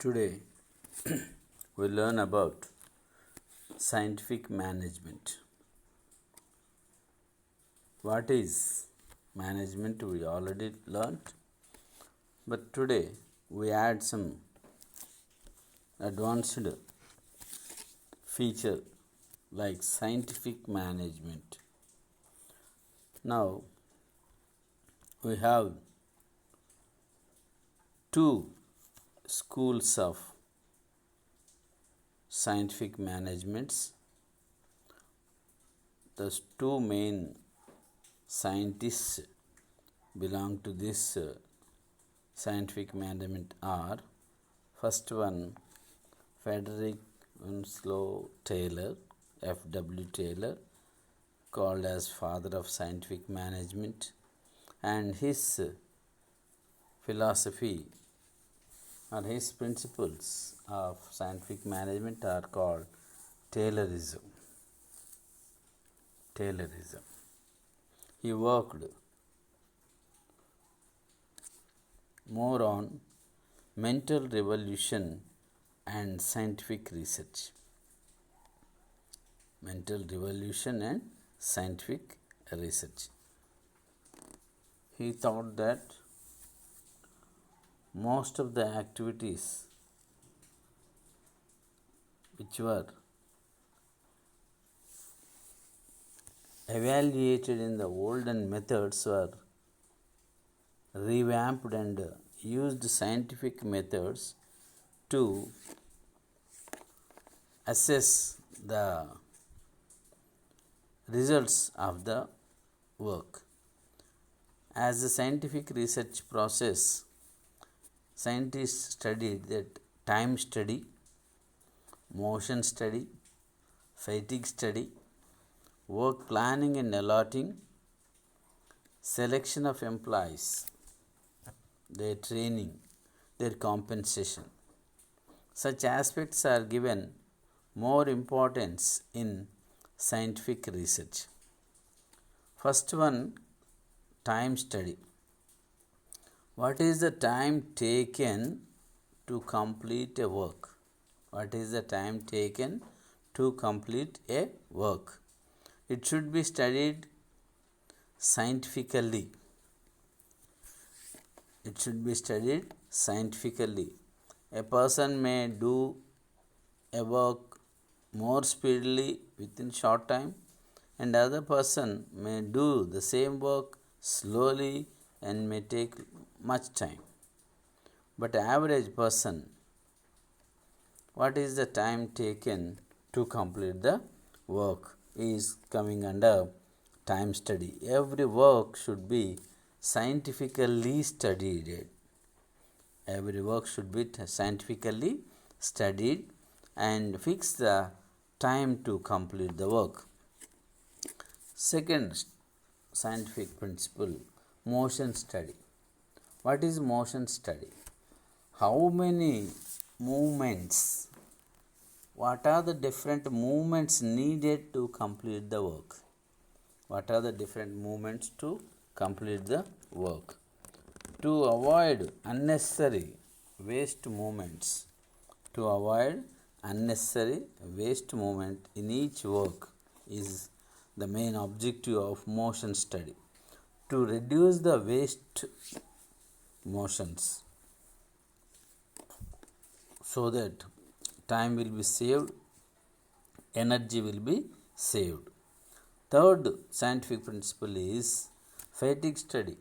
Today we learn about scientific management. What is management we already learned, but today we add some advanced feature like scientific management. Now we have two schools of scientific managements. The two main scientists belong to this scientific management are, first one, Frederick Winslow Taylor, F.W. Taylor, called as father of scientific management, and his philosophy or his principles of scientific management are called Taylorism. He worked more on mental revolution and scientific research. He thought that most of the activities which were evaluated in the olden methods were revamped and used scientific methods to assess the results of the work. As a scientific research process, scientists studied that time study, motion study, fatigue study, work planning and allotting, selection of employees, their training, their compensation. Such aspects are given more importance in scientific research. First one, time study. What is the time taken to complete a work? It should be studied scientifically. A person may do a work more speedily within short time, and other person may do the same work slowly and may take much time. But average person, what is the time taken to complete the work is coming under time study. Every work should be scientifically studied. And fix the time to complete the work. Second scientific principle, motion study. What is motion study? How many movements? What are the different movements needed to complete the work? To avoid unnecessary waste movements in each work is the main objective of motion study. To reduce the waste motions so that time will be saved, energy will be saved. Third scientific principle is fatigue study.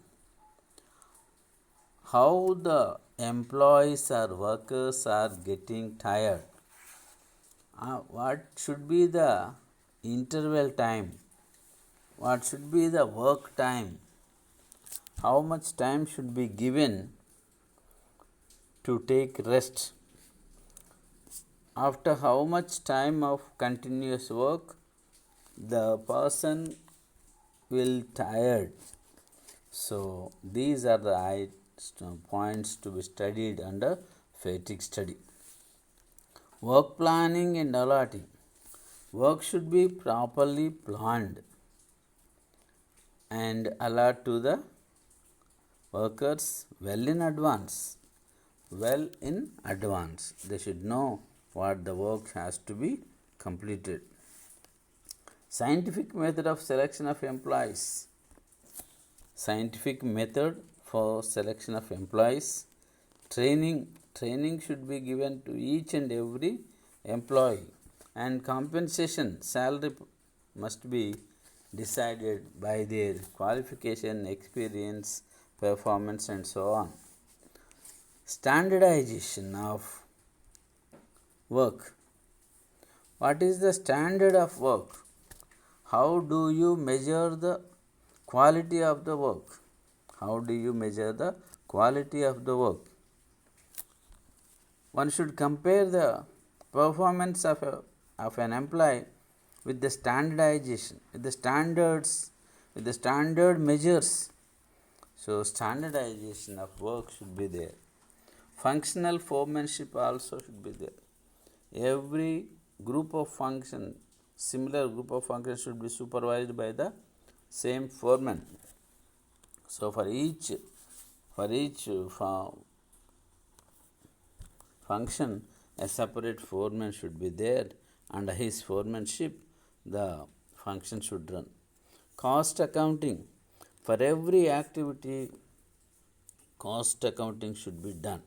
How the employees or workers are getting tired. What should be the interval time? What should be the work time? How much time should be given to take rest? After how much time of continuous work the person will tired? So these are the points to be studied under fatigue study. Work planning and allotting. Work should be properly planned and allot to the workers well in advance. well in advance. They should know what the work has to be completed. Scientific method of selection of employees. Scientific method for selection of employees. Training should be given to each and every employee, and compensation salary must be decided by their qualification, experience, performance, and so on. Standardization of work. What is the standard of work? How do you measure the quality of the work? How do you measure the quality of the work? One should compare the performance of an employee with the standardization, with the standards, with the standard measures. So, standardization of work should be there. Functional foremanship also should be there. Every group of function, similar group of functions should be supervised by the same foreman. So, for each function, a separate foreman should be there. Under his foremanship, the function should run. Cost accounting. For every activity, cost accounting should be done.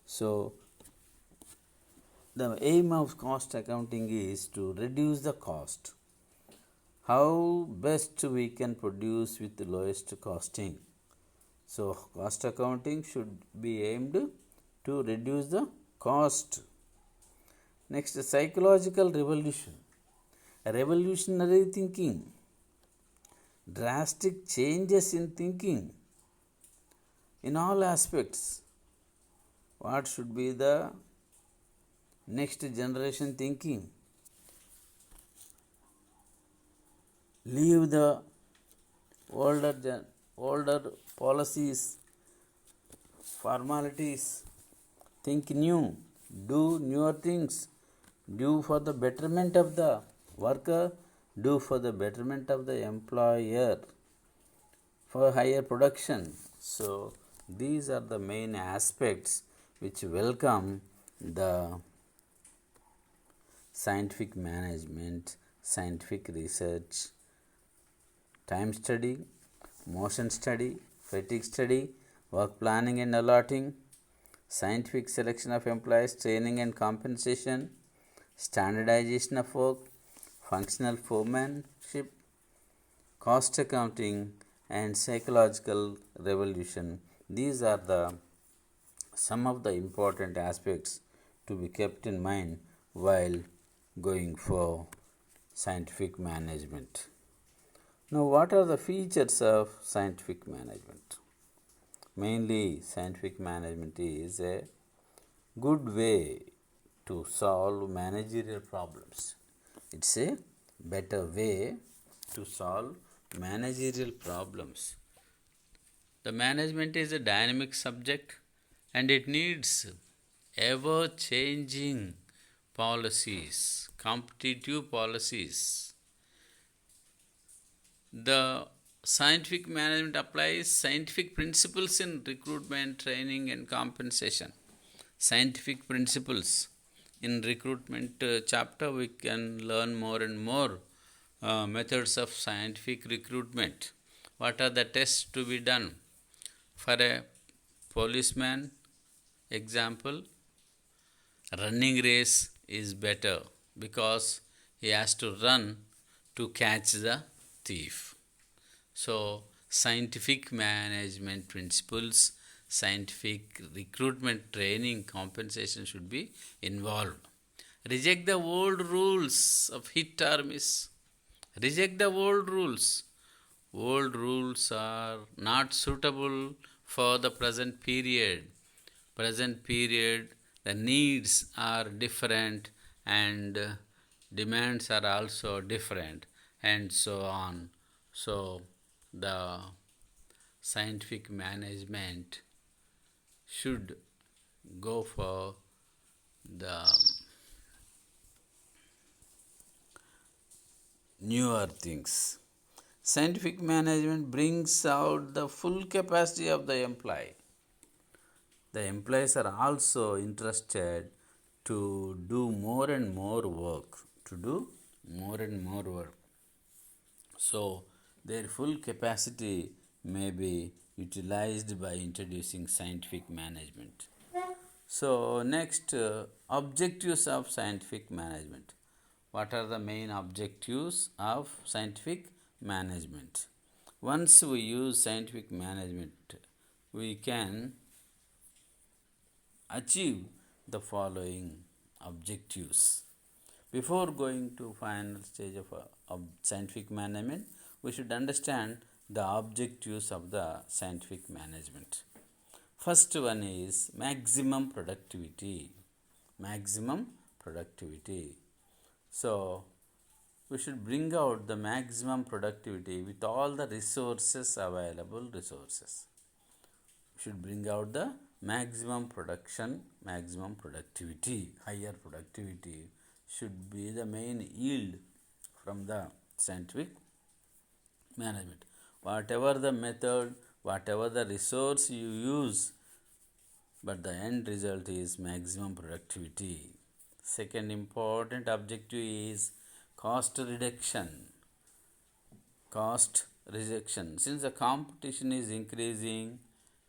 So, the aim of cost accounting is to reduce the cost. How best we can produce with the lowest costing. So, cost accounting should be aimed to reduce the cost. Next, psychological revolution. Revolutionary thinking. Drastic changes in thinking in all aspects. What should be the next generation thinking? Leave the older policies, formalities, think new, do newer things, do for the betterment of the worker, do for the betterment of the employer, for higher production. So, these are the main aspects which welcome the scientific management, scientific research, time study, motion study, fatigue study, work planning and allotting, scientific selection of employees, training and compensation, standardization of work, functional foremanship, cost accounting, and psychological revolution. These are the some of the important aspects to be kept in mind while going for scientific management. Now, what are the features of scientific management? Mainly, scientific management is a good way to solve managerial problems. It's a better way to solve managerial problems. The management is a dynamic subject and it needs ever changing policies, competitive policies. The scientific management applies scientific principles in recruitment, training, and compensation. Scientific principles in recruitment chapter, we can learn more and more methods of scientific recruitment. What are the tests to be done? For a policeman, example, running race is better because he has to run to catch the thief. So, scientific management principles, scientific recruitment, training, compensation should be involved. Reject the old rules of hit or miss. Reject the old rules. Old rules are not suitable for the present period. Present period, the needs are different and demands are also different, and so on. So, the scientific management should go for the newer things. Scientific management brings out the full capacity of the employee. the employees are also interested to do more and more work, So, their full capacity may be utilized by introducing scientific management. So, next, objectives of scientific management. What are the main objectives of scientific management? Once we use scientific management, we can achieve the following objectives. Before going to final stage of scientific management, we should understand the objectives of the scientific management. First one is maximum productivity. Maximum productivity. So, we should bring out the maximum productivity with all the available resources. We should bring out the maximum productivity, higher productivity should be the main yield from the scientific management. Whatever the method, whatever the resource you use, but the end result is maximum productivity. Second important objective is cost reduction. Since the competition is increasing,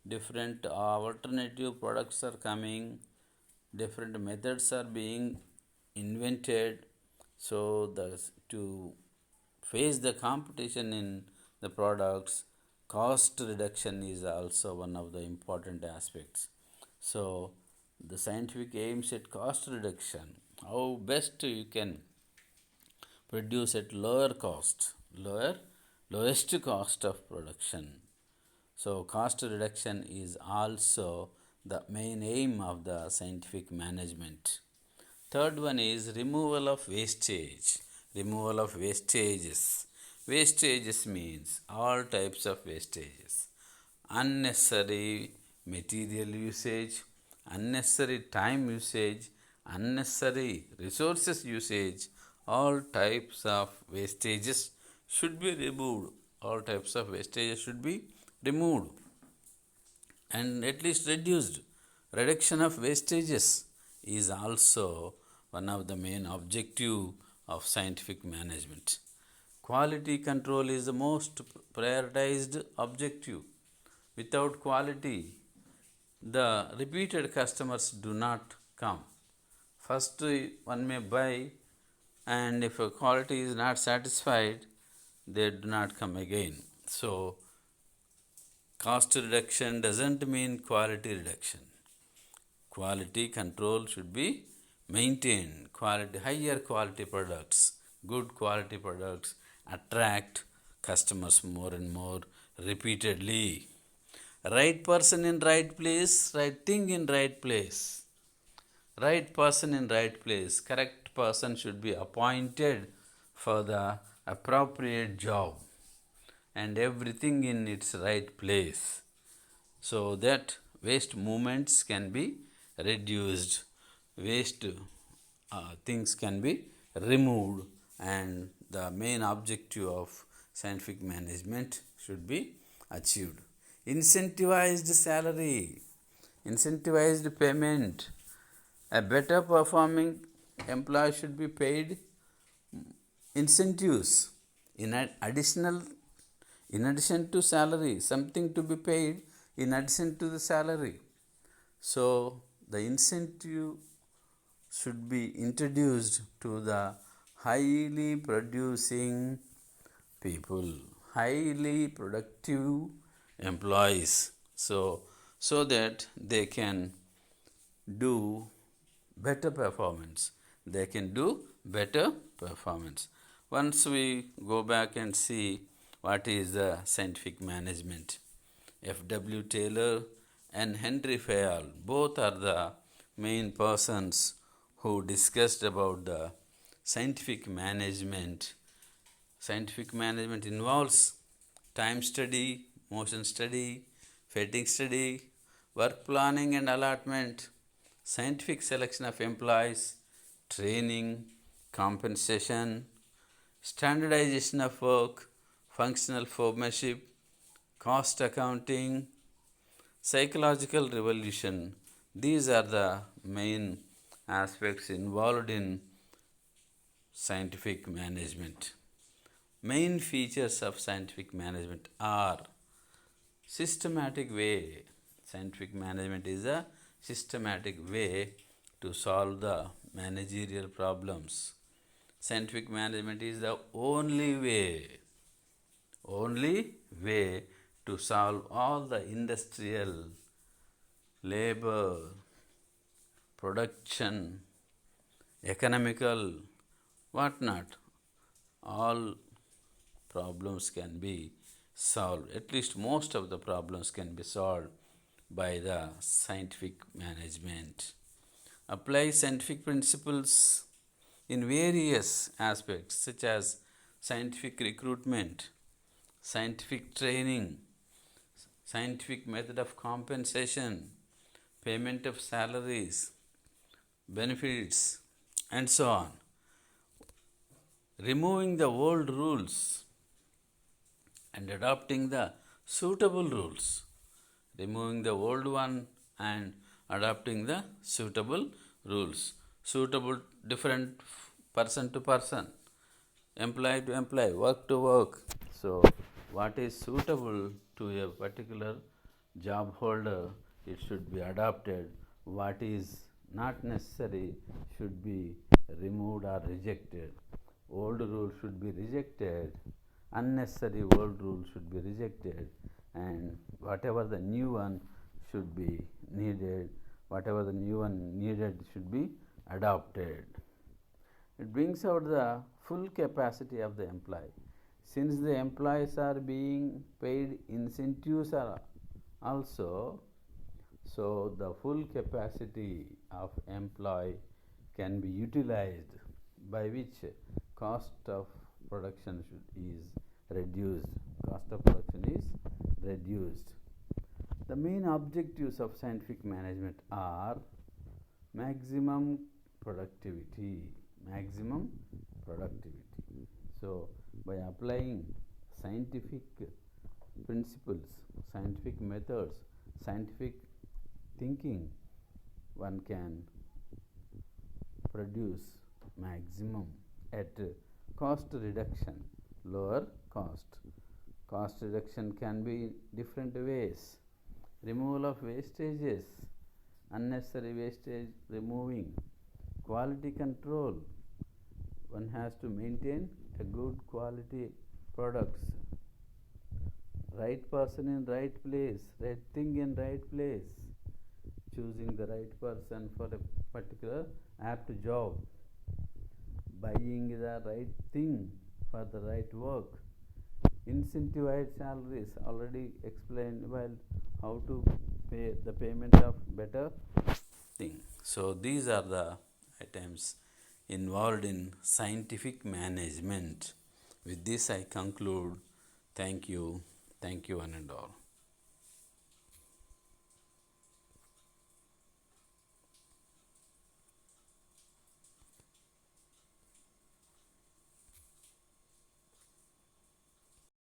different alternative products are coming, different methods are being invented. So, to face the competition in the products, cost reduction is also one of the important aspects. So, the scientific aims at cost reduction. How best you can produce at lowest cost of production. So, cost reduction is also the main aim of the scientific management. Third one is removal of wastage. Removal of wastages. Wastages means all types of wastages. Unnecessary material usage, unnecessary time usage, unnecessary resources usage, all types of wastages should be removed. All types of wastages should be removed and at least reduced. Reduction of wastages is also one of the main objective of scientific management. Quality control is the most prioritized objective. Without quality, the repeated customers do not come. First, one may buy, and if quality is not satisfied, they do not come again. So, cost reduction doesn't mean quality reduction. Quality control should be maintained. Higher quality products, good quality products attract customers more and more repeatedly. Right person in right place, right thing in right place. Right person in right place. Correct person should be appointed for the appropriate job and everything in its right place, so that waste movements can be reduced, waste things can be removed, and the main objective of scientific management should be achieved. Incentivized salary, incentivized payment. A better performing employee should be paid incentives in addition to salary, something to be paid in addition to the salary. So, the incentive should be introduced to the highly producing people, highly productive employees, so that they can do better performance. They can do better performance. Once we go back and see what is the scientific management, F.W. Taylor and Henry Fayol both are the main persons who discussed about the scientific management. Scientific management involves time study, motion study, fatigue study, work planning and allotment, scientific selection of employees, training, compensation, standardization of work, functional formanship, cost accounting, psychological revolution. These are the main aspects involved in scientific management. Main features of scientific management are systematic way. Scientific management is a systematic way to solve the managerial problems. Scientific management is the only way to solve all the industrial, labor, production, economical, whatnot. All problems can be solved. At least most of the problems can be solved by the scientific management. Apply scientific principles in various aspects such as scientific recruitment, scientific training, scientific method of compensation, payment of salaries, benefits, and so on. Removing the old rules and adopting the suitable rules. Removing the old one and adopting the suitable rules. Suitable different person to person, employee to employee, work to work. So, what is suitable to a particular job holder, it should be adopted. What is not necessary should be removed or rejected. Old rules should be rejected, unnecessary old rules should be rejected, and whatever the new one should be needed, whatever the new one needed should be adopted. It brings out the full capacity of the employee. Since the employees are being paid incentives are also, so the full capacity of employee can be utilized, by which cost of production is reduced. Cost of production is reduced. The main objectives of scientific management are maximum productivity. Maximum productivity. So, by applying scientific principles, scientific methods, scientific thinking, one can produce maximum at cost reduction, lower cost. Cost reduction can be different ways. Removal of wastages, unnecessary wastage removing, quality control. One has to maintain a good quality products. Right person in right place, right thing in right place. Choosing the right person for a particular apt job. Buying the right thing for the right work. Incentivized salaries, already explained well how to pay the payment of better thing. So these are the items involved in scientific management. With this I conclude. Thank you one and all.